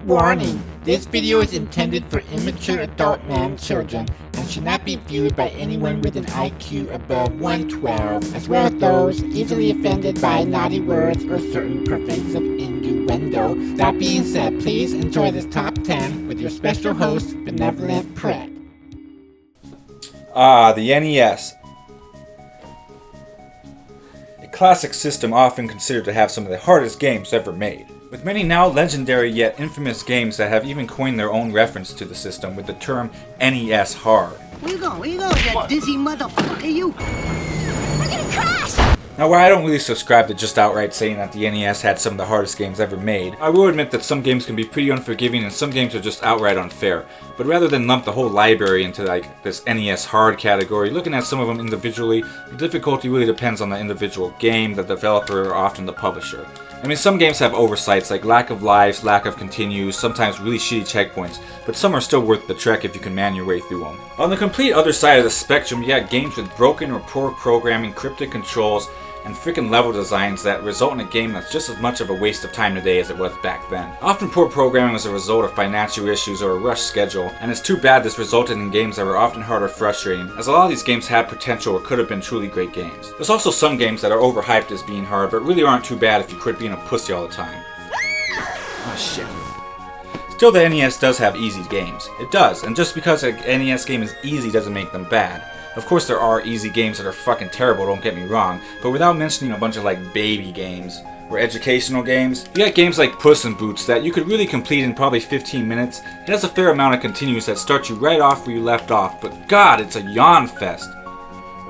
Warning, this video is intended for immature adult man-children and should not be viewed by anyone with an IQ above 112, as well as those easily offended by naughty words or certain pervasive innuendo. That being said, please enjoy this top 10 with your special host, Benevolent Prick. The NES. A classic system often considered to have some of the hardest games ever made, with many now legendary yet infamous games that have even coined their own reference to the system with the term NES hard. Where you going, you dizzy motherfucker, you? We're gonna crash! Now, while I don't really subscribe to just outright saying that the NES had some of the hardest games ever made, I will admit that some games can be pretty unforgiving and some games are just outright unfair. But rather than lump the whole library into this NES hard category, looking at some of them individually, the difficulty really depends on the individual game, the developer, or often the publisher. I mean, some games have oversights like lack of lives, lack of continues, sometimes really shitty checkpoints, but some are still worth the trek if you can man your way through them. On the complete other side of the spectrum, you got games with broken or poor programming, cryptic controls, and freaking level designs that result in a game that's just as much of a waste of time today as it was back then. Often poor programming was a result of financial issues or a rushed schedule, and it's too bad this resulted in games that were often hard or frustrating, as a lot of these games had potential or could have been truly great games. There's also some games that are overhyped as being hard, but really aren't too bad if you quit being a pussy all the time. Oh shit. Still, the NES does have easy games. It does, and just because a NES game is easy doesn't make them bad. Of course there are easy games that are fucking terrible, don't get me wrong, but without mentioning a bunch of baby games or educational games, you got games like Puss in Boots that you could really complete in probably 15 minutes. It has a fair amount of continues that start you right off where you left off, but god, it's a yawn fest.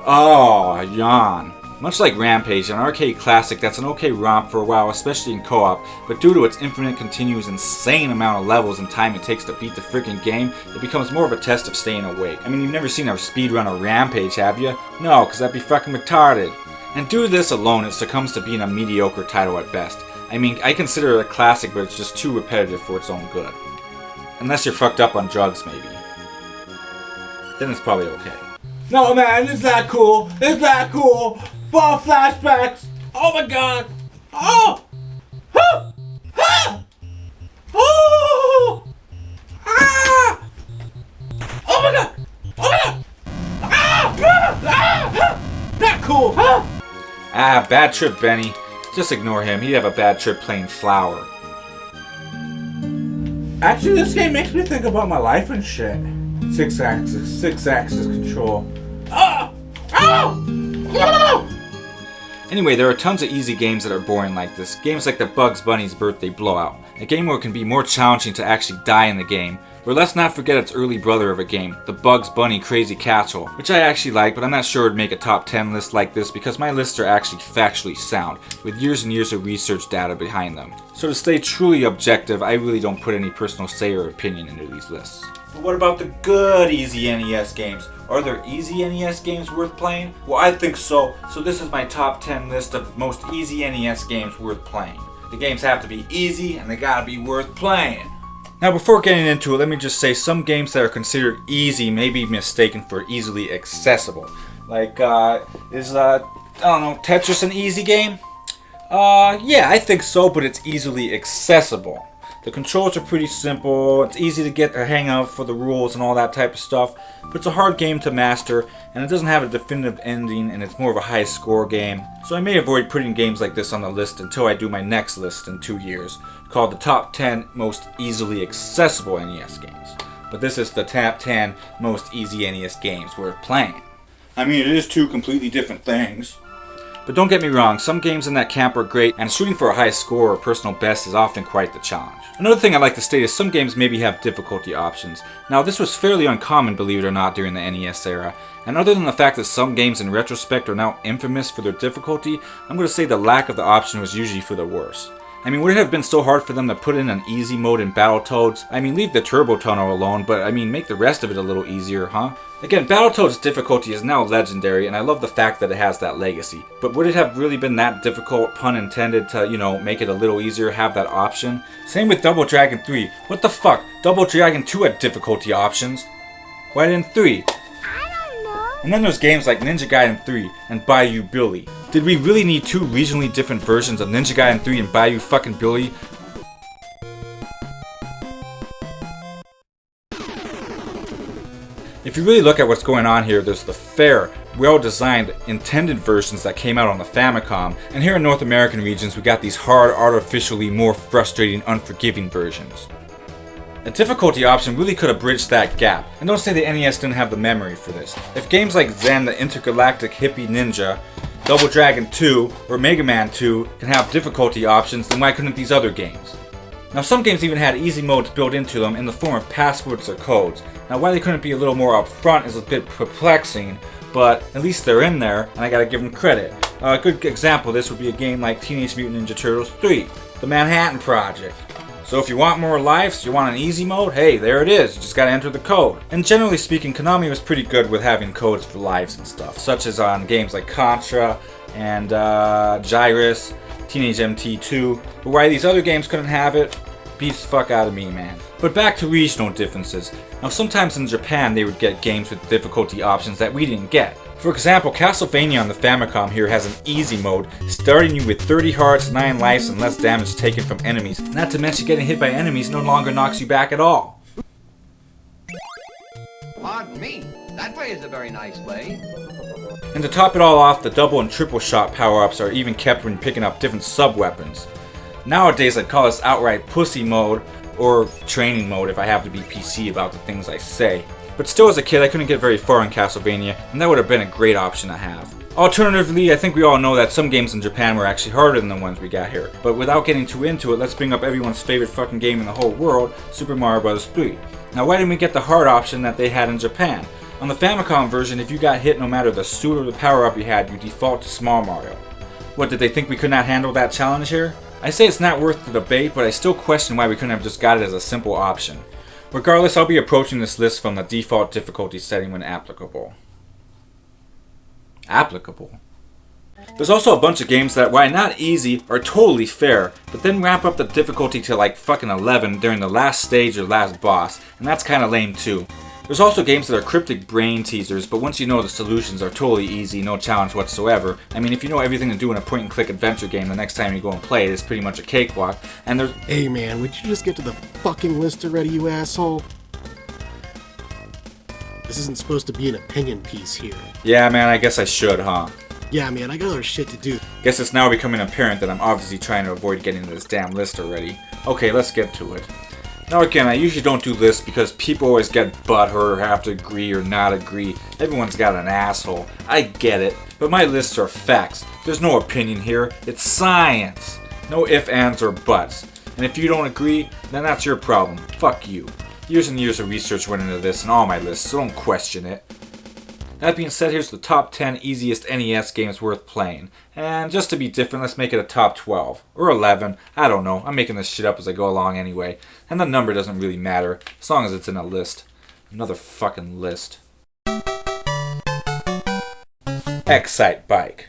Oh, a yawn. Much like Rampage, an arcade classic that's an okay romp for a while, especially in co-op, but due to its infinite continuous insane amount of levels and time it takes to beat the freaking game, it becomes more of a test of staying awake. I mean, you've never seen a speedrun of Rampage, have you? No, because that'd be fucking retarded. And due to this alone, it succumbs to being a mediocre title at best. I mean, I consider it a classic, but it's just too repetitive for its own good. Unless you're fucked up on drugs, maybe. Then it's probably okay. No man, it's not cool. It's not cool. Ball flashbacks. Oh my god. Oh. Oh. Ah. Oh. Ah. Oh my god. Oh my god. Ah. Ah. Not cool, huh? Ah, bad trip, Benny. Just ignore him. He'd have a bad trip playing Flower. Actually, this game makes me think about my life and shit. Six axis control. Oh. Oh. Oh. Anyway, there are tons of easy games that are boring like this. Games like the Bugs Bunny's Birthday Blowout. A game where it can be more challenging to actually die in the game. Or let's not forget its early brother of a game, the Bugs Bunny Crazy Castle, which I actually like, but I'm not sure it would make a top 10 list like this because my lists are actually factually sound, with years and years of research data behind them. So to stay truly objective, I really don't put any personal say or opinion into these lists. But what about the good easy NES games? Are there easy NES games worth playing? Well, I think so. So this is my top 10 list of most easy NES games worth playing. The games have to be easy and they gotta be worth playing. Now before getting into it, let me just say some games that are considered easy may be mistaken for easily accessible. Like, is Tetris an easy game? Yeah, I think so, but it's easily accessible. The controls are pretty simple, it's easy to get a hang of for the rules and all that type of stuff, but it's a hard game to master, and it doesn't have a definitive ending, and it's more of a high score game. So I may avoid putting games like this on the list until I do my next list in 2 years, called the Top 10 Most Easily Accessible NES Games. But this is the Top 10 Most Easy NES Games worth playing. I mean, it is two completely different things. But don't get me wrong, some games in that camp are great, and shooting for a high score or personal best is often quite the challenge. Another thing I'd like to state is some games maybe have difficulty options. Now this was fairly uncommon, believe it or not, during the NES era, and other than the fact that some games in retrospect are now infamous for their difficulty, I'm going to say the lack of the option was usually for the worse. I mean, would it have been so hard for them to put in an easy mode in Battletoads? I mean, leave the Turbo Tunnel alone, but I mean, make the rest of it a little easier, huh? Again, Battletoads' difficulty is now legendary, and I love the fact that it has that legacy. But would it have really been that difficult, pun intended, to, make it a little easier, have that option? Same with Double Dragon 3. What the fuck? Double Dragon 2 had difficulty options. Why didn't 3? And then there's games like Ninja Gaiden 3 and Bayou Billy. Did we really need two regionally different versions of Ninja Gaiden 3 and Bayou fucking Billy? If you really look at what's going on here, there's the fair, well-designed, intended versions that came out on the Famicom, and here in North American regions we got these hard, artificially more frustrating, unforgiving versions. A difficulty option really could have bridged that gap, and don't say the NES didn't have the memory for this. If games like Zen the Intergalactic Hippie Ninja, Double Dragon 2, or Mega Man 2 can have difficulty options, then why couldn't these other games? Now some games even had easy modes built into them in the form of passwords or codes. Now why they couldn't be a little more upfront is a bit perplexing, but at least they're in there, and I gotta give them credit. A good example of this would be a game like Teenage Mutant Ninja Turtles 3, The Manhattan Project. So if you want more lives, you want an easy mode, hey, there it is, you just gotta enter the code. And generally speaking, Konami was pretty good with having codes for lives and stuff, such as on games like Contra and Gyrus, Teenage MT2, but why these other games couldn't have it, beats the fuck out of me, man. But back to regional differences. Now sometimes in Japan they would get games with difficulty options that we didn't get. For example, Castlevania on the Famicom here has an easy mode, starting you with 30 hearts, 9 lives, and less damage taken from enemies. Not to mention getting hit by enemies no longer knocks you back at all. Pardon me, that way is a very nice way. And to top it all off, the double and triple shot power-ups are even kept when picking up different sub-weapons. Nowadays I'd call this outright pussy mode, or training mode if I have to be PC about the things I say. But still as a kid I couldn't get very far in Castlevania, and that would have been a great option to have. Alternatively, I think we all know that some games in Japan were actually harder than the ones we got here. But without getting too into it, let's bring up everyone's favorite fucking game in the whole world, Super Mario Bros. 3. Now why didn't we get the hard option that they had in Japan? On the Famicom version, if you got hit no matter the suit or the power-up you had, you default to Small Mario. What, did they think we could not handle that challenge here? I say it's not worth the debate, but I still question why we couldn't have just got it as a simple option. Regardless, I'll be approaching this list from the default difficulty setting when applicable. There's also a bunch of games that, while not easy, are totally fair, but then ramp up the difficulty to like fucking 11 during the last stage or last boss, and that's kinda lame too. There's also games that are cryptic brain teasers, but once you know the solutions are totally easy, no challenge whatsoever. I mean, if you know everything to do in a point-and-click adventure game, the next time you go and play it, it's pretty much a cakewalk. And there's... Hey man, would you just get to the fucking list already, you asshole? This isn't supposed to be an opinion piece here. Yeah, man, I guess I should, huh? Yeah, man, I got other shit to do. Guess it's now becoming apparent that I'm obviously trying to avoid getting to this damn list already. Okay, let's get to it. Now again, I usually don't do lists because people always get butthurt or have to agree or not agree. Everyone's got an asshole. I get it. But my lists are facts. There's no opinion here. It's science. No ifs, ands, or buts. And if you don't agree, then that's your problem. Fuck you. Years and years of research went into this and all my lists, so don't question it. That being said, here's the top 10 easiest NES games worth playing. And just to be different, let's make it a top 12. Or 11. I don't know. I'm making this shit up as I go along anyway. And the number doesn't really matter, as long as it's in a list. Another fucking list. Excitebike.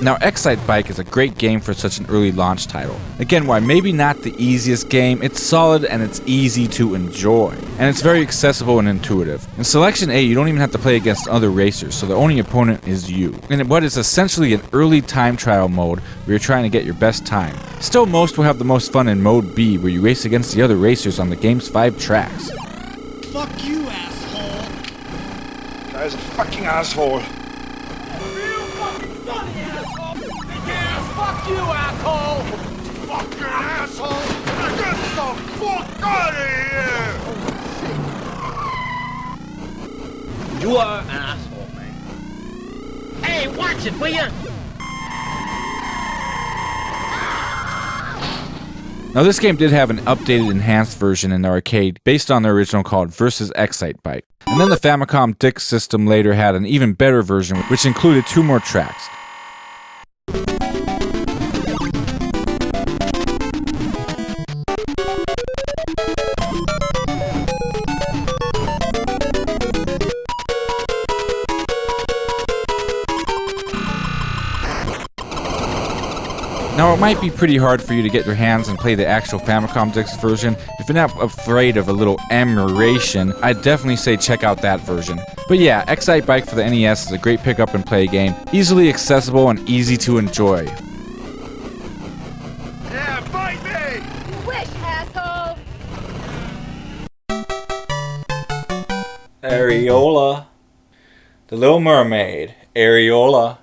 Now, Excitebike is a great game for such an early launch title. Again, while maybe not the easiest game, it's solid and it's easy to enjoy. And it's very accessible and intuitive. In Selection A, you don't even have to play against other racers, so the only opponent is you. And what is essentially an early time trial mode where you're trying to get your best time. Still, most will have the most fun in Mode B, where you race against the other racers on the game's 5 tracks. Fuck you, asshole! Guy's a fucking asshole. Fuck you, asshole! Fucking asshole! Get the fuck out of here! You are an asshole, man. Hey, watch it, will ya? Now this game did have an updated enhanced version in the arcade based on the original called Versus Excitebike. And then the Famicom Dick system later had an even better version which included 2 more tracks. Now it might be pretty hard for you to get your hands and play the actual Famicom Disk version. If you're not afraid of a little emulation, I'd definitely say check out that version. But yeah, Excitebike for the NES is a great pick up and play game, easily accessible and easy to enjoy. Yeah, fight me! You wish, asshole! Areola. The Little Mermaid. Areola.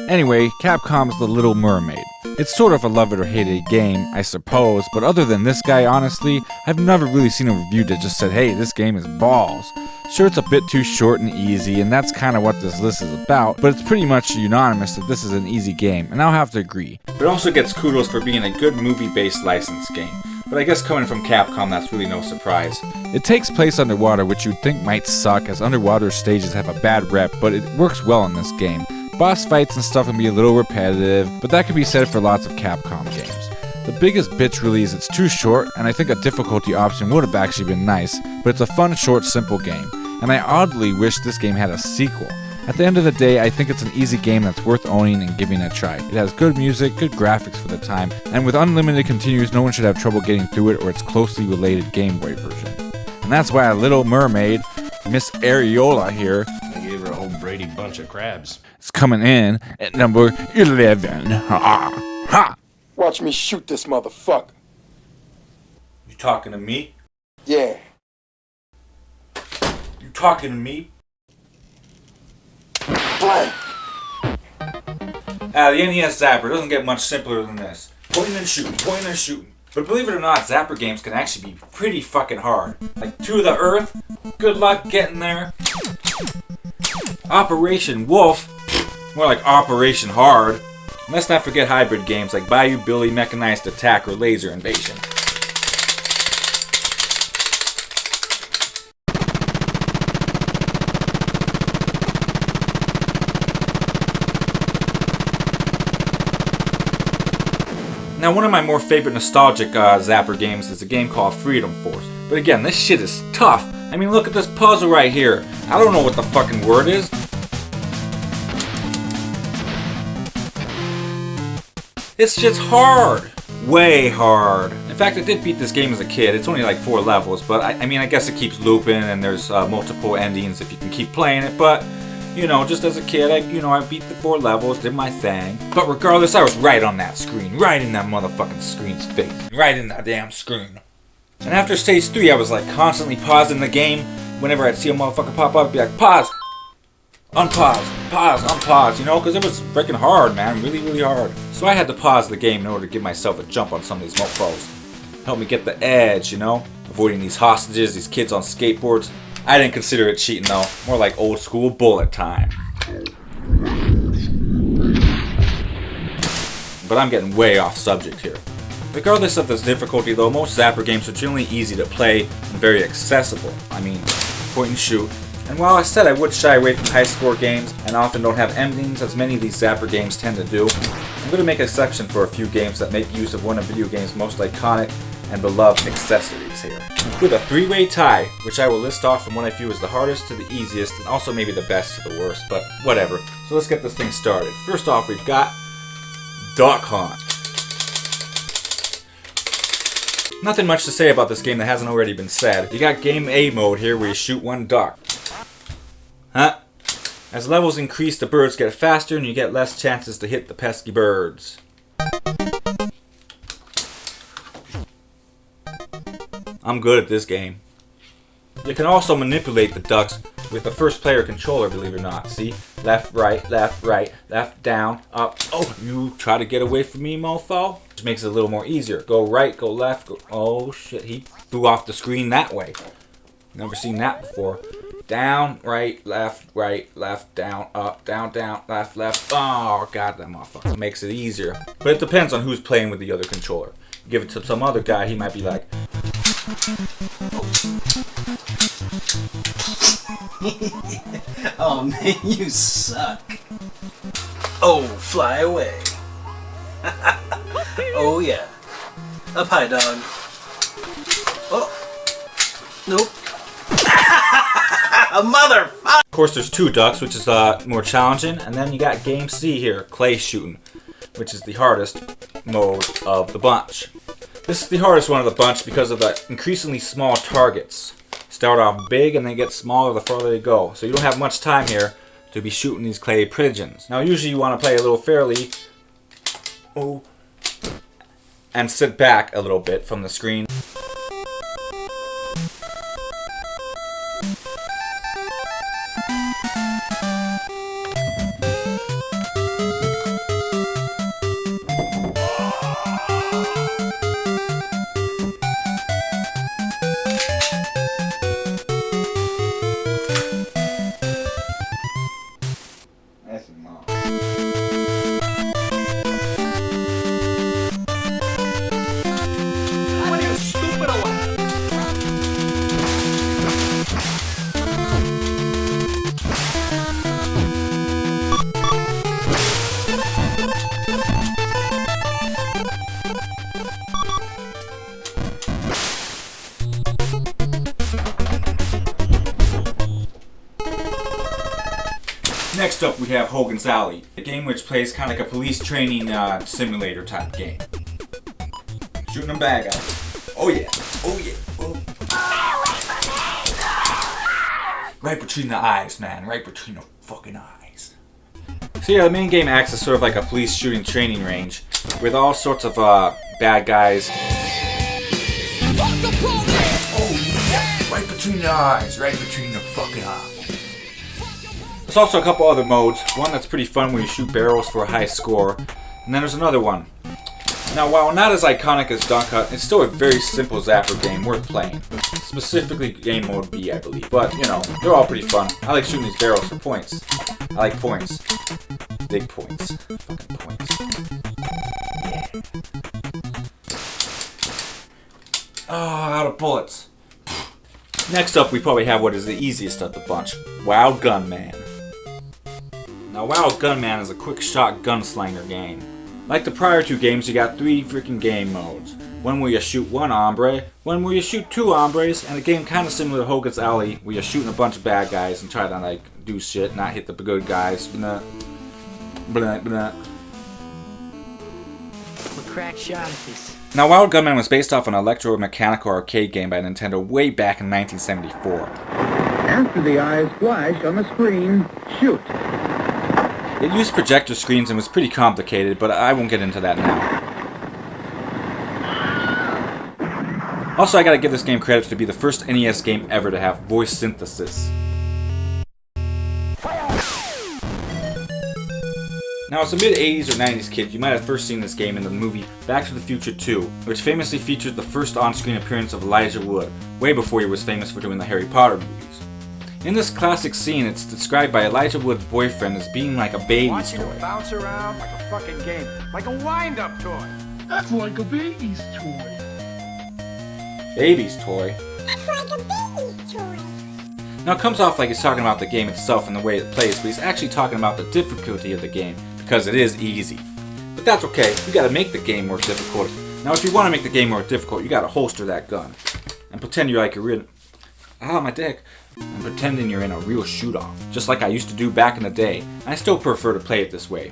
Anyway, Capcom's The Little Mermaid. It's sort of a love it or hate it game, I suppose, but other than this guy, honestly, I've never really seen a review that just said, hey, this game is balls. Sure, it's a bit too short and easy, and that's kind of what this list is about, but it's pretty much unanimous that this is an easy game, and I'll have to agree. But it also gets kudos for being a good movie-based licensed game. But I guess coming from Capcom, that's really no surprise. It takes place underwater, which you'd think might suck, as underwater stages have a bad rep, but it works well in this game. Boss fights and stuff can be a little repetitive, but that can be said for lots of Capcom games. The biggest bitch really is it's too short, and I think a difficulty option would have actually been nice, but it's a fun, short, simple game, and I oddly wish this game had a sequel. At the end of the day, I think it's an easy game that's worth owning and giving a try. It has good music, good graphics for the time, and with unlimited continues, no one should have trouble getting through it or its closely related Game Boy version. And that's why a Little Mermaid, Miss Areola here, I gave her a whole Brady bunch of crabs. is coming in at number 11. Ha! Ha! Watch me shoot this motherfucker. You talking to me? Yeah. You talking to me? Blank. The NES Zapper doesn't get much simpler than this. Pointing and shooting, pointing and shooting. But believe it or not, Zapper games can actually be pretty fucking hard. Like To the Earth, good luck getting there. Operation Wolf, more like Operation Hard. And let's not forget hybrid games like Bayou Billy, Mechanized Attack, or Laser Invasion. Now, one of my more favorite nostalgic Zapper games is a game called Freedom Force. But again, this shit is tough. I mean, look at this puzzle right here. I don't know what the fucking word is. It's just hard. Way hard. In fact, I did beat this game as a kid. It's only like 4 levels, but I mean, I guess it keeps looping and there's multiple endings if you can keep playing it, but you know, just as a kid, I beat the 4 levels, did my thing. But regardless, I was right on that screen. Right in that motherfucking screen's face. Right in that damn screen. And after stage 3, I was like constantly pausing the game. Whenever I'd see a motherfucker pop up, I'd be like, pause! Unpause! Pause! Unpause! You know, because it was freaking hard, man. Really, really hard. So I had to pause the game in order to give myself a jump on some of these mofos. Help me get the edge, you know? Avoiding these hostages, these kids on skateboards. I didn't consider it cheating though, more like old school bullet time. But I'm getting way off subject here. Regardless of this difficulty though, most Zapper games are generally easy to play and very accessible. I mean, point and shoot. And while I said I would shy away from high score games and often don't have endings as many of these Zapper games tend to do, I'm going to make an exception for a few games that make use of one of video games' most iconic and beloved accessories here. With a 3-way tie, which I will list off from what I view as the hardest to the easiest, and also maybe the best to the worst, but whatever. So let's get this thing started. First off, we've got Duck Hunt. Nothing much to say about this game that hasn't already been said. You got Game A mode here where you shoot one duck. Huh? As levels increase, the birds get faster and you get less chances to hit the pesky birds. I'm good at this game. You can also manipulate the ducks with the first player controller, believe it or not. See? Left, right, left, down, up. Oh, you try to get away from me, mofo? Which makes it a little more easier. Go right, go left, go... Oh shit, he flew off the screen that way. Never seen that before. Down, right, left, down, up, down, left. Oh, god, that motherfucker makes it easier. But it depends on who's playing with the other controller. Give it to some other guy, he might be like... Oh man, you suck. Oh, fly away. Oh yeah. Up high, dog. Oh. Nope. A motherfucker. Of course, there's 2 ducks, which is more challenging, and then you got Game C here, clay shooting, which is the hardest mode of the bunch. This is the hardest one of the bunch because of the increasingly small targets. Start off big and they get smaller the farther they go. So you don't have much time here to be shooting these clay pigeons. Now usually you want to play a little fairly and sit back a little bit from the screen. Next up, we have Hogan's Alley, a game which plays kind of like a police training simulator type game. Shooting them bad guys. Oh yeah, oh yeah. Oh. Right between the eyes, man. Right between the fucking eyes. So yeah, the main game acts as sort of like a police shooting training range with all sorts of bad guys. Oh yeah, right between the eyes. Right between the fucking eyes. There's also a couple other modes. One that's pretty fun where you shoot barrels for a high score. And then there's another one. Now, while not as iconic as Duck Hunt, it's still a very simple Zapper game worth playing. Specifically game mode B, I believe. But, you know, they're all pretty fun. I like shooting these barrels for points. I like points. Big points. Fucking points. Yeah. Oh, out of bullets. Next up, we probably have what is the easiest of the bunch. Wild Gunman. Now, Wild Gunman is a quick shot gunslinger game. Like the prior two games, you got 3 freaking game modes. One where you shoot one hombre, one where you shoot 2 hombres, and a game kind of similar to Hogan's Alley, where you're shooting a bunch of bad guys and try to like do shit, not hit the good guys. Blah, blah, blah. I'm a crack shot at this. Now, Wild Gunman was based off an electromechanical arcade game by Nintendo way back in 1974. After the eyes flash on the screen, shoot. It used projector screens and was pretty complicated, but I won't get into that now. Also, I gotta give this game credit to be the first NES game ever to have voice synthesis. Now, as a mid-80s or 90s kid, you might have first seen this game in the movie Back to the Future 2, which famously featured the first on-screen appearance of Elijah Wood, way before he was famous for doing the Harry Potter movies. In this classic scene, it's described by Elijah Wood's boyfriend as being like a baby's toy. Watching him bounce around like a fucking game, like a wind-up toy. That's like a baby's toy. Baby's toy? That's like a baby's toy. Now, it comes off like he's talking about the game itself and the way it plays, but he's actually talking about the difficulty of the game, because it is easy. But that's okay, you gotta make the game more difficult. Now, if you want to make the game more difficult, you gotta holster that gun. And pretend you're like a real... Ah, my dick. And pretending you're in a real shoot-off, just like I used to do back in the day. I still prefer to play it this way.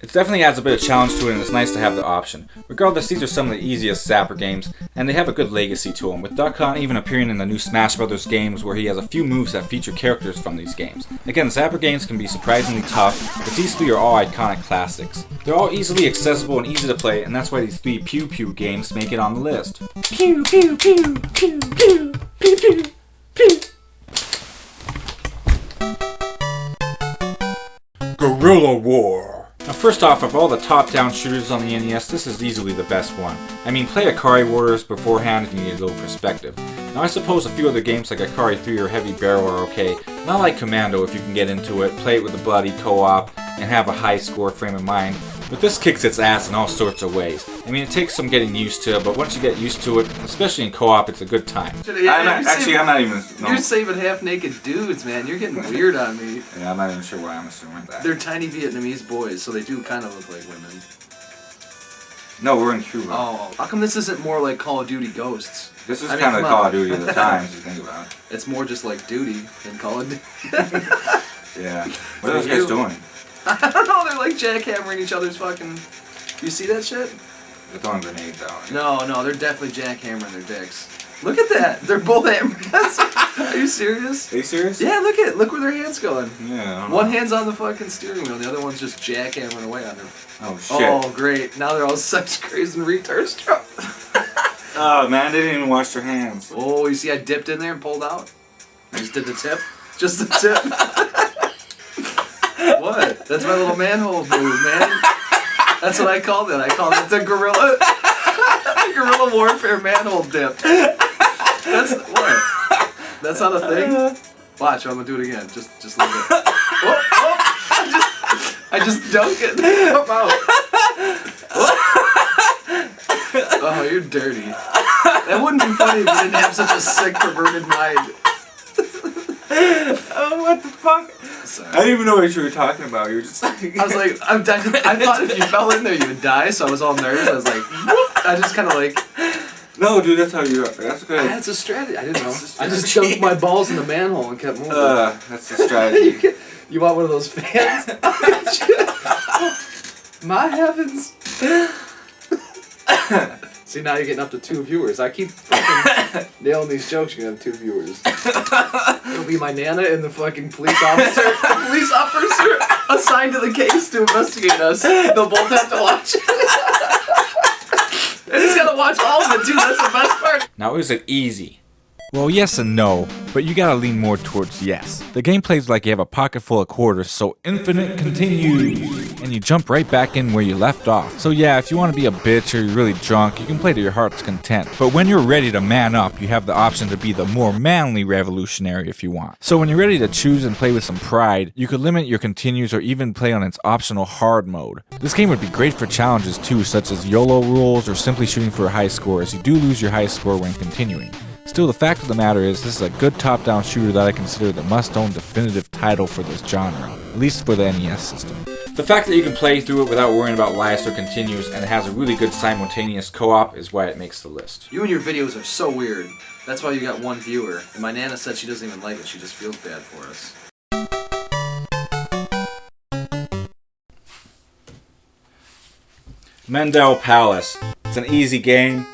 It definitely adds a bit of challenge to it, and it's nice to have the option. Regardless, these are some of the easiest Zapper games, and they have a good legacy to them, with Duck Hunt even appearing in the new Smash Bros. Games where he has a few moves that feature characters from these games. Again, Zapper games can be surprisingly tough, but these 3 are all iconic classics. They're all easily accessible and easy to play, and that's why these 3 Pew Pew games make it on the list. Pew Pew Pew Pew Pew Pew Pew Pew. Guerrilla War. Now, first off, of all the top-down shooters on the NES, this is easily the best one. I mean, play Akari Warriors beforehand if you need a little perspective. Now, I suppose a few other games like Akari 3 or Heavy Barrel are okay. Not like Commando if you can get into it, play it with a buddy, co-op, and have a high score frame of mind. But this kicks its ass in all sorts of ways. I mean, it takes some getting used to, but once you get used to it, especially in co-op, it's a good time. I'm not even... No. You're saving half-naked dudes, man. You're getting weird on me. Yeah, I'm not even sure why I'm assuming that. They're tiny Vietnamese boys, so they do kind of look like women. No, we're in Cuba. Oh, how come this isn't more like Call of Duty Ghosts? This is kind of Call of Duty of the times, you think about it. It's more just like duty than Call of Duty. Yeah. What are those guys doing? I don't know, they're like jackhammering each other's fucking... You see that shit? They're throwing grenades out. No, they're definitely jackhammering their dicks. Look at that! They're both hammering. Are you serious? Are you serious? Yeah, look where their hands going. Yeah. One hand's on the fucking steering wheel, the other one's just jackhammering away on their... Oh, shit. Oh, great. Now they're all sex crazed and retards. Oh, man, they didn't even wash their hands. Oh, you see I dipped in there and pulled out? I just did the tip. Just the tip. What? That's my little manhole move, man. That's what I called it. I called it the guerrilla warfare manhole dip. That's what? That's not a thing? Watch, I'm gonna do it again. Just a little bit. I just dunk it. Come out. Oh, you're dirty. That wouldn't be funny if you didn't have such a sick, perverted mind. what the fuck? Sorry. I didn't even know what you were talking about. You were just like... I was like, I thought if you fell in there, you would die, so I was all nervous. I was like, whoop. I just kind of like... No, dude, that's how you are. That's good. That's a strategy. I didn't know. I just dumped my balls in the manhole and kept moving. That's the strategy. You want one of those fans? My heavens. See, now you're getting up to 2 viewers. I keep fucking nailing these jokes. You're going to have 2 viewers. It'll be my Nana and the fucking police officer. The police officer assigned to the case to investigate us. They'll both have to watch it. And he's got to watch all of it, too. That's the best part. Now, is it easy? Well, yes and no, but you gotta lean more towards yes. The game plays like you have a pocket full of quarters, so infinite continues, and you jump right back in where you left off. So yeah, if you want to be a bitch or you're really drunk, you can play to your heart's content. But when you're ready to man up, you have the option to be the more manly revolutionary if you want. So when you're ready to choose and play with some pride, you could limit your continues or even play on its optional hard mode. This game would be great for challenges too, such as YOLO rules or simply shooting for a high score, as you do lose your high score when continuing. Still, the fact of the matter is, this is a good top-down shooter that I consider the must-own definitive title for this genre, at least for the NES system. The fact that you can play through it without worrying about lives or continues, and it has a really good simultaneous co-op, is why it makes the list. You and your videos are so weird. That's why you got 1 viewer. And my Nana said she doesn't even like it. She just feels bad for us. Mendel Palace. It's an easy game.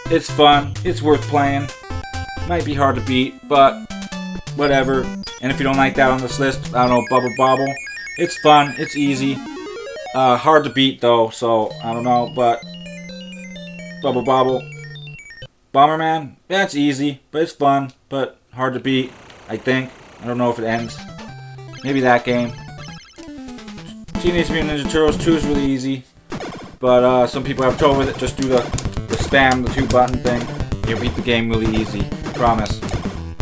It's fun. It's worth playing. Might be hard to beat, but whatever. And if you don't like that on this list, I don't know, Bubble Bobble. It's fun. It's easy. Hard to beat though, so I don't know, but Bubble Bobble. Bomberman, that's easy, but it's fun, but hard to beat, I think. I don't know if it ends. Maybe that game. Teenage Mutant Ninja Turtles 2 is really easy, but some people have trouble with it. Just do the spam, the 2-button thing. You'll beat the game really easy. Promise.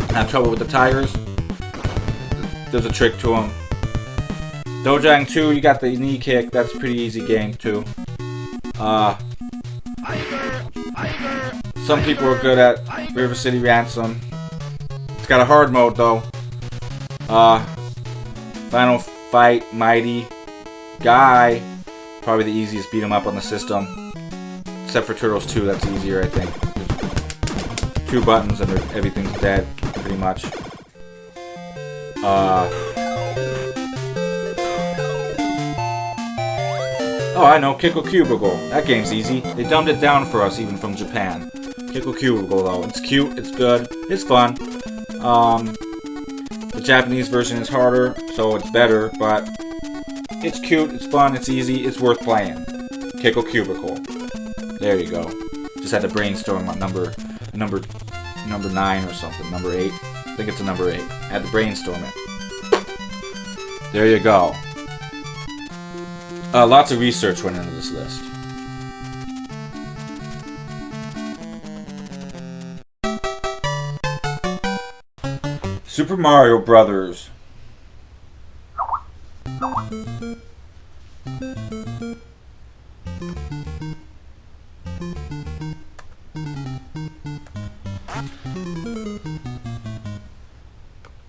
Have trouble with the tires? There's a trick to them. Dojang 2, you got the knee kick. That's a pretty easy game too. Some people are good at River City Ransom. It's got a hard mode though. Final Fight Mighty Guy. Probably the easiest beat 'em up on the system. Except for Turtles 2, that's easier, I think. There's 2 buttons and everything's dead, pretty much. Oh, I know, Kickle Cubicle. That game's easy. They dumbed it down for us, even from Japan. Kickle Cubicle, though. It's cute, it's good, it's fun. The Japanese version is harder, so it's better, but it's cute, it's fun, it's easy, it's worth playing. Kickle Cubicle. There you go. Just had to brainstorm on number 9 or something. Number 8. I think it's a number 8. I had to brainstorm it. There you go. Lots of research went into this list. Super Mario Brothers.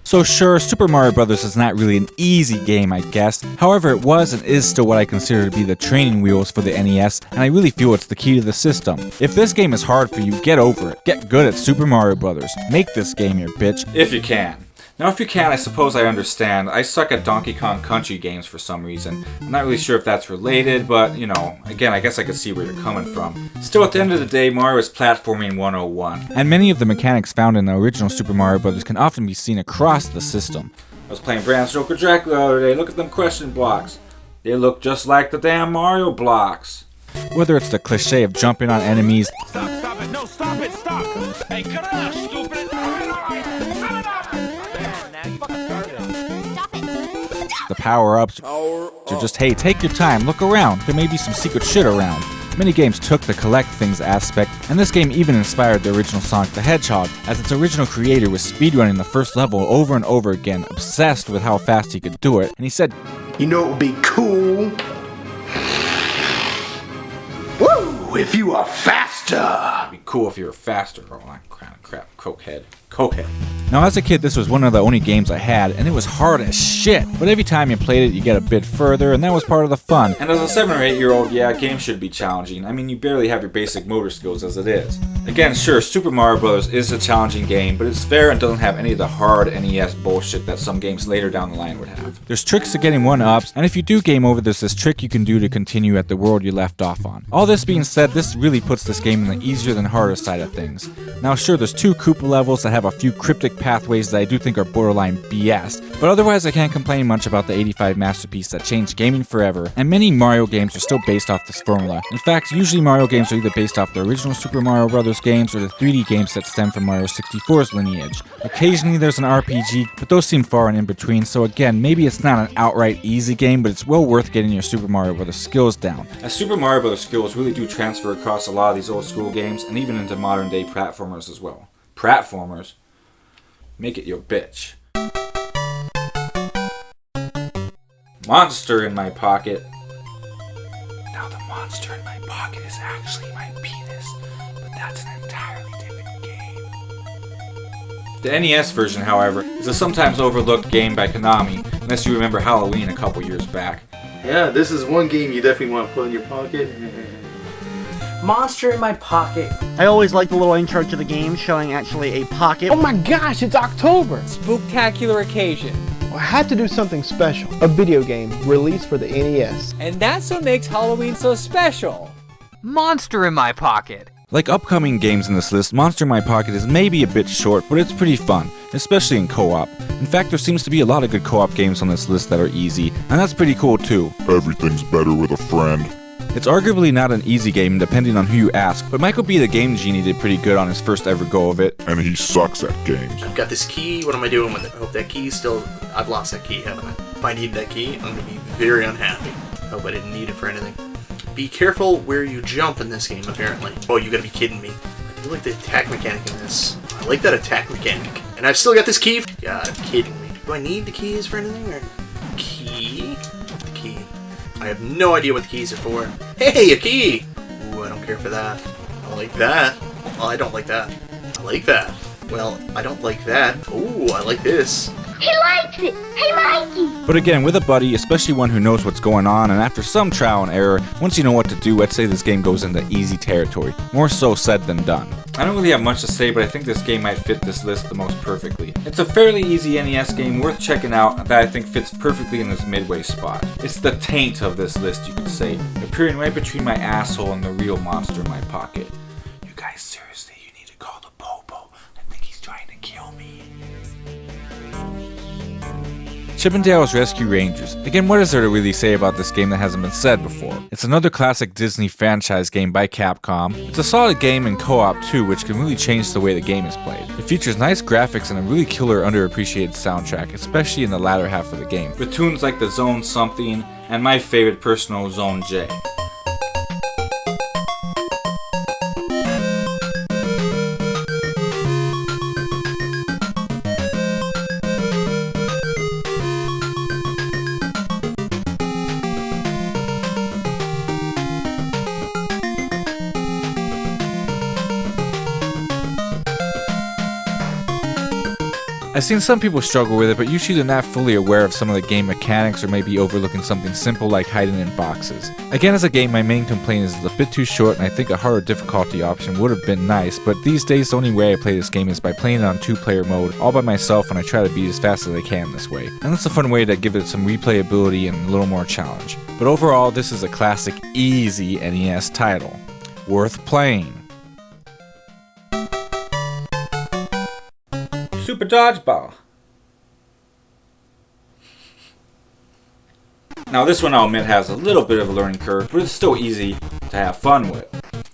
So sure, Super Mario Bros. Is not really an easy game, I guess. However, it was and is still what I consider to be the training wheels for the NES, and I really feel it's the key to the system. If this game is hard for you, get over it. Get good at Super Mario Bros. Make this game your bitch. If you can. Now if you can, I suppose I understand. I suck at Donkey Kong Country games for some reason. I'm not really sure if that's related, but, you know, again, I guess I could see where you're coming from. Still, at the end of the day, Mario is platforming 101. And many of the mechanics found in the original Super Mario Bros. Can often be seen across the system. I was playing Bram Stoker Dracula the other day. Look at them question blocks. They look just like the damn Mario blocks. Whether it's the cliche of jumping on enemies... Stop it! No, stop it! Stop! Hey, cut it out, stupid! the power-ups, or just, hey, take your time, look around, there may be some secret shit around. Many games took the collect things aspect, and this game even inspired the original Sonic the Hedgehog, as its original creator was speedrunning the first level over and over again, obsessed with how fast he could do it, and he said, you know it would be cool? Woo! If you were faster! It'd be cool if you were faster. Oh, that kind of crap. Cokehead. Now as a kid, this was one of the only games I had, and it was hard as shit. But every time you played it, you get a bit further, and that was part of the fun. And as a 7 or 8 year old, yeah, games should be challenging. I mean, you barely have your basic motor skills as it is. Again, sure, Super Mario Bros. Is a challenging game, but it's fair and doesn't have any of the hard NES bullshit that some games later down the line would have. There's tricks to getting 1-ups, and if you do game over, there's this trick you can do to continue at the world you left off on. All this being said, this really puts this game in the easier than harder side of things. Now sure, there's 2 Koopa levels that have a few cryptic pathways that I do think are borderline BS, but otherwise I can't complain much about the 85 masterpiece that changed gaming forever, and many Mario games are still based off this formula. In fact, usually Mario games are either based off the original Super Mario Bros. Games or the 3D games that stem from Mario 64's lineage. Occasionally there's an RPG, but those seem far and in between, so again, maybe it's not an outright easy game, but it's well worth getting your Super Mario Bros. Skills down. As Super Mario Bros. Skills really do transfer across a lot of these old school games, and even into modern day platformers as well. Platformers? Make it your bitch. Monster in my pocket. Now the monster in my pocket is actually my penis, but that's an entirely different game. The NES version, however, is a sometimes overlooked game by Konami, unless you remember Halloween a couple years back. Yeah, this is one game you definitely want to put in your pocket. Monster in my pocket. I always like the little intro to the game showing actually a pocket. Oh my gosh, it's October! Spooktacular occasion. I had to do something special. A video game released for the NES. And that's what makes Halloween so special. Monster in my pocket. Like upcoming games in this list, Monster in My Pocket is maybe a bit short, but it's pretty fun, especially in co-op. In fact, there seems to be a lot of good co-op games on this list that are easy, and that's pretty cool too. Everything's better with a friend. It's arguably not an easy game depending on who you ask, but Michael B. the Game Genie did pretty good on his first ever go of it. And he sucks at games. I've got this key, what am I doing with it? I hope that key's still... I've lost that key, haven't I? If I need that key, I'm gonna be very unhappy. I hope I didn't need it for anything. Be careful where you jump in this game, apparently. Oh, you gotta be kidding me. I do like the attack mechanic in this. I like that attack mechanic. And I've still got this key? God, kidding me. Do I need the keys for anything, or... Key? The key. I have no idea what the keys are for. Hey, a key! Ooh, I don't care for that. I like that. Well, I don't like that. I like that. Well, I don't like that. Ooh, I like this. He likes it! Hey, Mikey! But again, with a buddy, especially one who knows what's going on, and after some trial and error, once you know what to do, I'd say this game goes into easy territory. More so said than done. I don't really have much to say, but I think this game might fit this list the most perfectly. It's a fairly easy NES game worth checking out that I think fits perfectly in this midway spot. It's the taint of this list, you could say, appearing right between my asshole and the real monster in my pocket. You guys, seriously, you need to call the Popo. I think he's trying to kill me. Chip 'n Dale's Rescue Rangers. Again, what is there to really say about this game that hasn't been said before? It's another classic Disney franchise game by Capcom. It's a solid game in co-op too, which can really change the way the game is played. It features nice graphics and a really killer underappreciated soundtrack, especially in the latter half of the game, with tunes like the Zone Something and my favorite personal Zone J. I've seen some people struggle with it, but usually they're not fully aware of some of the game mechanics or maybe overlooking something simple like hiding in boxes. Again, as a game, my main complaint is it's a bit too short, and I think a harder difficulty option would have been nice, but these days the only way I play this game is by playing it on 2-player mode, all by myself, and I try to beat as fast as I can this way. And that's a fun way to give it some replayability and a little more challenge. But overall, this is a classic, easy NES title. Worth playing. Super Dodgeball. Now this one I'll admit has a little bit of a learning curve, but it's still easy to have fun with,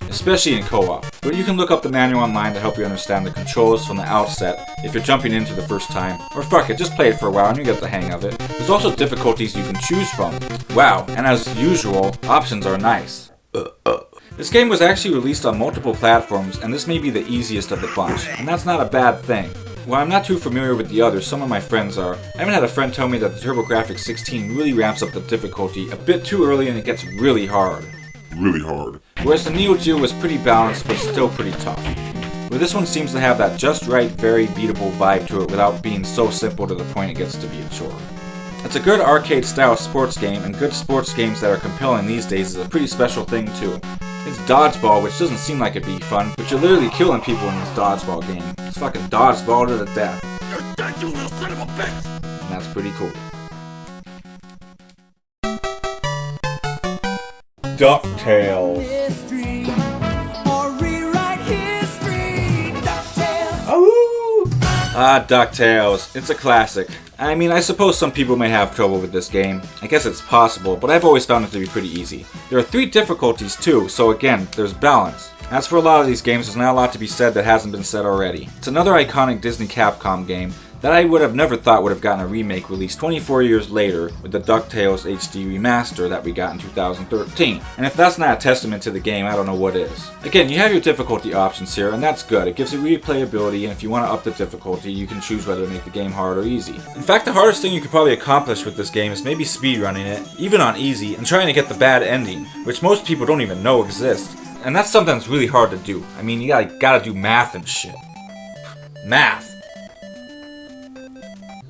especially in co-op. But you can look up the manual online to help you understand the controls from the outset if you're jumping into the first time, or fuck it, just play it for a while and you get the hang of it. There's also difficulties you can choose from. Wow, and as usual, options are nice. This game was actually released on multiple platforms, and this may be the easiest of the bunch, and that's not a bad thing. While I'm not too familiar with the others, some of my friends are. I even had a friend tell me that the TurboGrafx 16 really ramps up the difficulty a bit too early and it gets really hard. Really hard. Whereas the Neo Geo was pretty balanced but still pretty tough. but this one seems to have that just right, very beatable vibe to it without being so simple to the point it gets to be a chore. It's a good arcade-style sports game, and good sports games that are compelling these days is a pretty special thing too. It's dodgeball, which doesn't seem like it'd be fun, but you're literally killing people in this dodgeball game. It's fucking dodgeball to the death. You're dead, you little son of a bitch! And that's pretty cool. DuckTales. DuckTales. It's a classic. I mean, I suppose some people may have trouble with this game. I guess it's possible, but I've always found it to be pretty easy. There are 3 difficulties too, so again, there's balance. As for a lot of these games, there's not a lot to be said that hasn't been said already. It's another iconic Disney Capcom game that I would have never thought would have gotten a remake released 24 years later with the DuckTales HD remaster that we got in 2013. And if that's not a testament to the game, I don't know what is. Again, you have your difficulty options here, and that's good. It gives you replayability, and if you want to up the difficulty, you can choose whether to make the game hard or easy. In fact, the hardest thing you could probably accomplish with this game is maybe speedrunning it, even on easy, and trying to get the bad ending, which most people don't even know exists. And that's something that's really hard to do. I mean, you gotta do math and shit. Math!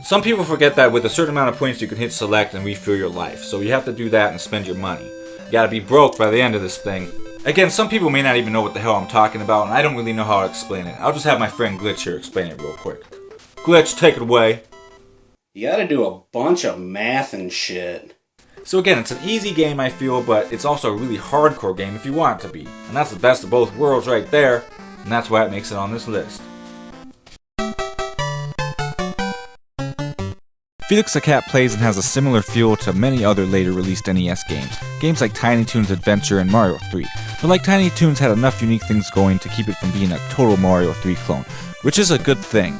Some people forget that with a certain amount of points you can hit select and refill your life, so you have to do that and spend your money. You gotta be broke by the end of this thing. Again, some people may not even know what the hell I'm talking about, and I don't really know how to explain it. I'll just have my friend Glitch here explain it real quick. Glitch, take it away. You gotta do a bunch of math and shit. So again, it's an easy game I feel, but it's also a really hardcore game if you want it to be. And that's the best of both worlds right there, and that's why it makes it on this list. Felix the Cat plays and has a similar feel to many other later released NES games. Games like Tiny Toons Adventure and Mario 3. But like Tiny Toons had enough unique things going to keep it from being a total Mario 3 clone, which is a good thing.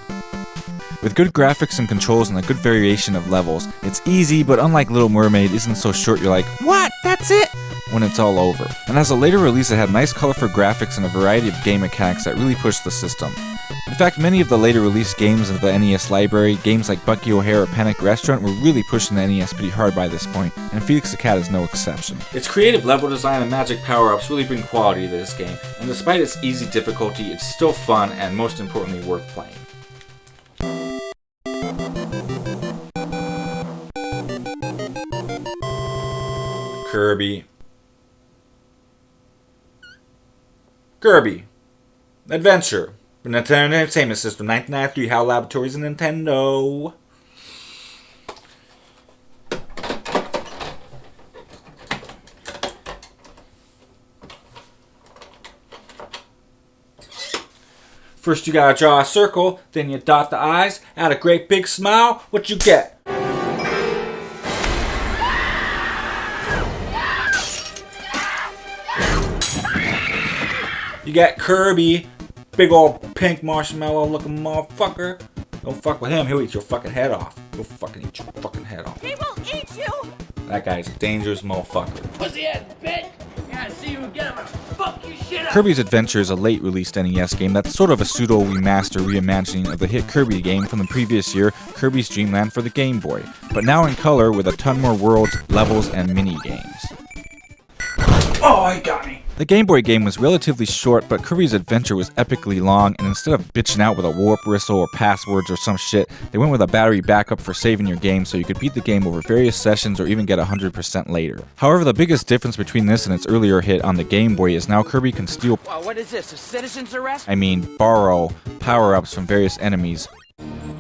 With good graphics and controls and a good variation of levels, it's easy, but unlike Little Mermaid, isn't so short you're like, "What? That's it?" when it's all over. And as a later release, it had nice colorful graphics and a variety of game mechanics that really pushed the system. In fact, many of the later released games of the NES library, games like Bucky O'Hare or Panic Restaurant, were really pushing the NES pretty hard by this point, and Felix the Cat is no exception. Its creative level design and magic power-ups really bring quality to this game, and despite its easy difficulty, it's still fun and most importantly worth playing. Kirby. Kirby. Adventure. For Nintendo Entertainment System, 1993, HAL Laboratories and Nintendo. First you gotta draw a circle, then you dot the eyes, add a great big smile, what you get? You got Kirby, big old pink marshmallow looking motherfucker. Don't fuck with him, he'll eat your fucking head off. He'll fucking eat your fucking head off. He will eat you! That guy's a dangerous motherfucker. Pussy ass bitch! Yeah, see you again, I'm gonna fuck your shit up! Kirby's Adventure is a late released NES game that's sort of a pseudo remaster reimagining of the hit Kirby game from the previous year, Kirby's Dream Land for the Game Boy, but now in color with a ton more worlds, levels, and mini games. Oh, he got me! The Game Boy game was relatively short, but Kirby's Adventure was epically long, and instead of bitching out with a warp whistle or passwords or some shit, they went with a battery backup for saving your game so you could beat the game over various sessions or even get 100% later. However, the biggest difference between this and its earlier hit on the Game Boy is now Kirby can steal, what is this, a citizen's arrest? borrow power-ups from various enemies.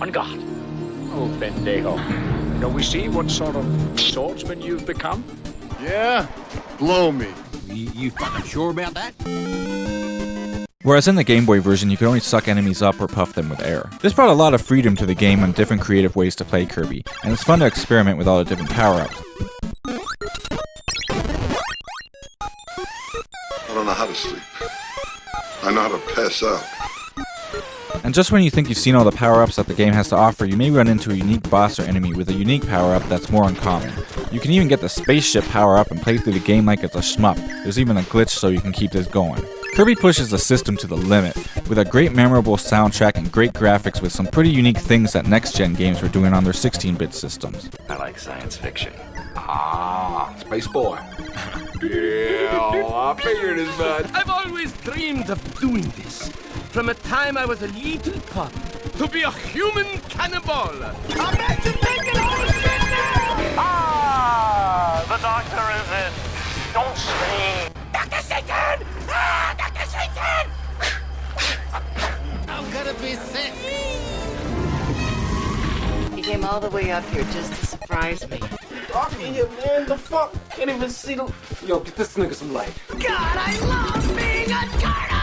On guard. Oh, pendejo. Don't we see what sort of swordsman you've become? Yeah? Blow me. You fucking sure about that? Whereas in the Game Boy version, you could only suck enemies up or puff them with air. This brought a lot of freedom to the game and different creative ways to play Kirby, and it's fun to experiment with all the different power-ups. I don't know how to sleep. I know how to pass out. And just when you think you've seen all the power-ups that the game has to offer, you may run into a unique boss or enemy with a unique power-up that's more uncommon. You can even get the spaceship power-up and play through the game like it's a shmup. There's even a glitch so you can keep this going. Kirby pushes the system to the limit, with a great memorable soundtrack and great graphics with some pretty unique things that next-gen games were doing on their 16-bit systems. I like science fiction. Ah, Space Boy. Yeah, I figured as much. I've always dreamed of doing this. from the time I was a little pup to be a human cannibal. I'm ready to take it all shit now! Ah, the doctor is in. Don't scream. Dr. Satan! Ah, Dr. Satan! I'm gonna be sick. He came all the way up here just to surprise me. Talking here, man. The fuck? Can't even see the... Yo, get this nigga some light. God, I love being a turtle!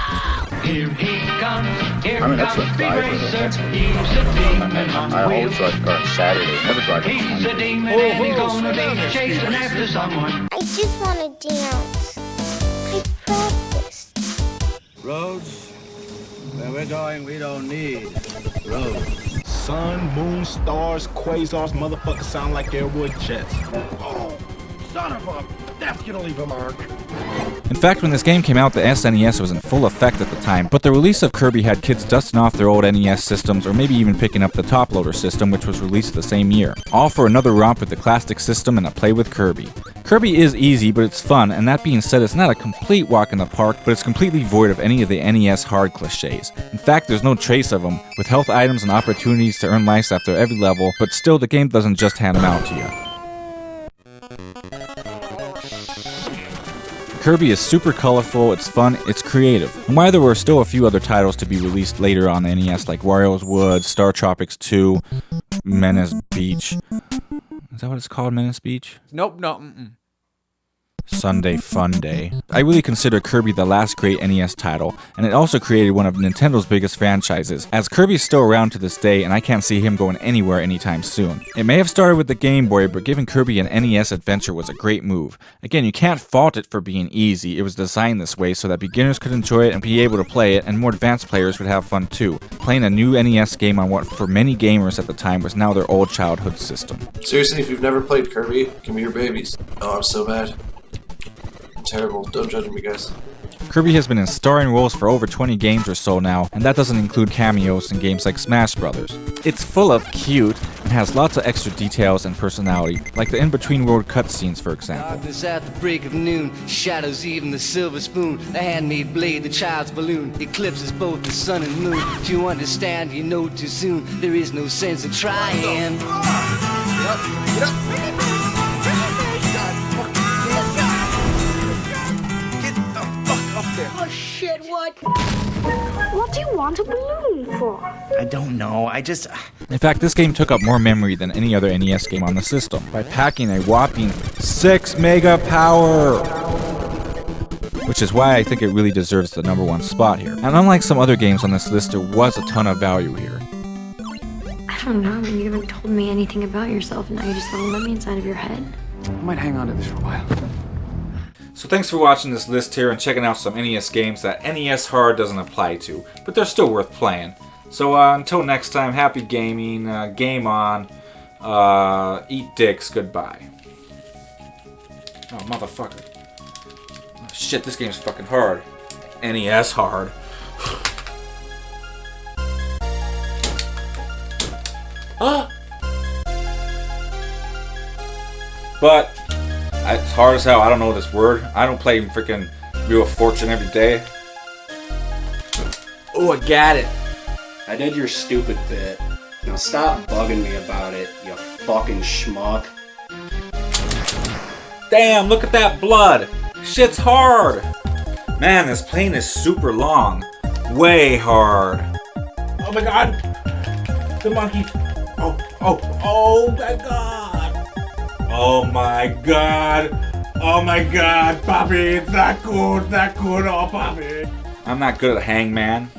Here he comes. Here comes the racer. He's a demon on wheels. I always drive the car on Saturday. Never drive it. He's a demon and he's gonna be chasing after someone. I just want to dance. I practiced. Roads? Where we're going, we don't need roads. Sun, moon, stars, quasars, motherfuckers sound like they're wood jets. Oh, son of a... That's gonna leave a mark. In fact, when this game came out, the SNES was in full effect at the time, but the release of Kirby had kids dusting off their old NES systems or maybe even picking up the top loader system, which was released the same year. All for another romp with the classic system and a play with Kirby. Kirby is easy, but it's fun, and that being said, it's not a complete walk in the park, but it's completely void of any of the NES hard cliches. In fact, there's no trace of them, with health items and opportunities to earn lives after every level, but still, the game doesn't just hand them out to you. Kirby is super colorful, it's fun, it's creative. And while there were still a few other titles to be released later on the NES, like Wario's Woods, Star Tropics 2, Menace Beach. Is that what it's called, Menace Beach? Nope, no. Sunday Fun Day. I really consider Kirby the last great NES title, and it also created one of Nintendo's biggest franchises, as Kirby's still around to this day and I can't see him going anywhere anytime soon. It may have started with the Game Boy, but giving Kirby an NES adventure was a great move. Again, you can't fault it for being easy, it was designed this way so that beginners could enjoy it and be able to play it, and more advanced players would have fun too, playing a new NES game on what for many gamers at the time was now their old childhood system. Seriously, if you've never played Kirby, give me your babies. Oh, I'm so bad. Terrible. Don't judge me, guys. Kirby has been in starring roles for over 20 games or so now, and that doesn't include cameos in games like Smash Brothers. It's full of cute, and has lots of extra details and personality, like the in-between world cutscenes, for example. Darkness at the break of noon, shadows even the silver spoon, the handmade blade, the child's balloon, eclipses both the sun and moon. To understand, you know too soon, there is no sense of trying. Get up. Oh shit, what? What do you want a balloon for? I don't know, In fact, this game took up more memory than any other NES game on the system, by packing a whopping 6 mega power! Which is why I think it really deserves the #1 spot here. And unlike some other games on this list, there was a ton of value here. I don't know, I mean, you never told me anything about yourself, and now you just want to let me inside of your head. I might hang on to this for a while. So thanks for watching this list here and checking out some NES games that NES Hard doesn't apply to, but they're still worth playing. So until next time, happy gaming, game on, eat dicks, goodbye. Oh, motherfucker. Oh, shit, this game's fucking hard. NES Hard. But it's hard as hell. I don't know this word. I don't play freaking Wheel of Fortune every day. Oh, I got it. I did your stupid bit. Now stop bugging me about it, you fucking schmuck. Damn, look at that blood. Shit's hard. Man, this plane is super long. Way hard. Oh my god. The monkey. Oh my god. Oh my god. Oh my god, Poppy. It's not cool. It's not cool at all, Poppy. I'm not good at Hangman.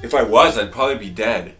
If I was, I'd probably be dead.